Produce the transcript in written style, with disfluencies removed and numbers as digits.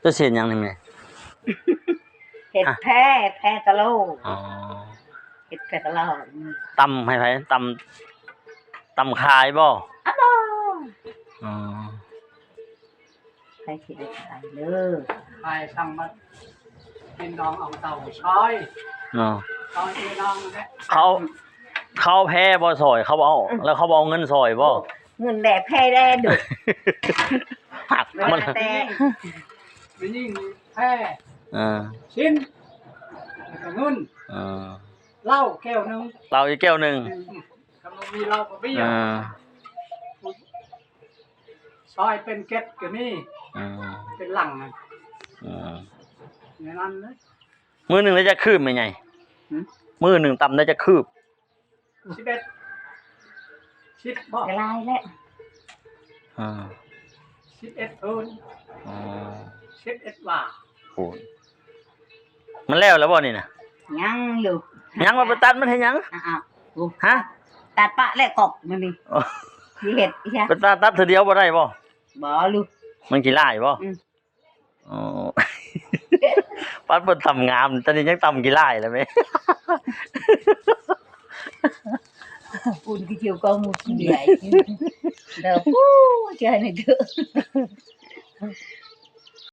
จะเสียยังนี่แม่ เห็ดแพ้ตะโล อ๋อ เห็ดแพ้ตะโล ตำให้ไผตำขายบ่ อ้าว อ๋อ ใครคิดได้ขายเด้อ ไปสั่งมาเป็นน้องเอาเต่าช้อย เนาะ ตอนที่น้องนั่นแหละ เขาแพ้บ่ซอยเขาบ่เอาแล้วเขาบ่เอาเงินซอยบ่ เงินแดดแพ้แดดดุ หักมัน แต่ มียิ่งแพ้ ชิ้นแล้วก็เงินเหล้าแก้วหนึง เราอีกแก้วหนึง กำลังมีเหล้ากับเบี้ยซอยเป็นเก็ดก็มีเป็นหลังนะอย่างนั้นเลย มื้อหนึงได้จะคืบไหมไงมื้อหนึงตำได้จะคืบ 11ชิดบ่ กลายแล้ว 11เอิ้น11ว่า โอ้มันแล้วบ่นี่น่ะ ยังอยู่ ยังมาไปตัดมันให้ยัง อ้าว ฮะ ตัดปะและกบมันนี่มีเห็ดอีหยัง ไปตัดเทื่อเดียวบ่ได้บ่ บ่ลูก มันขี้ลายบ่อ๋อ ปัดเพิ่นทำงามตอนนี้ยังตำขี้ลายแล้วแม่ อุ่นที่เกี่ยวกับหมูกินใหญ่เด้อปู้ใจนี่เด้อ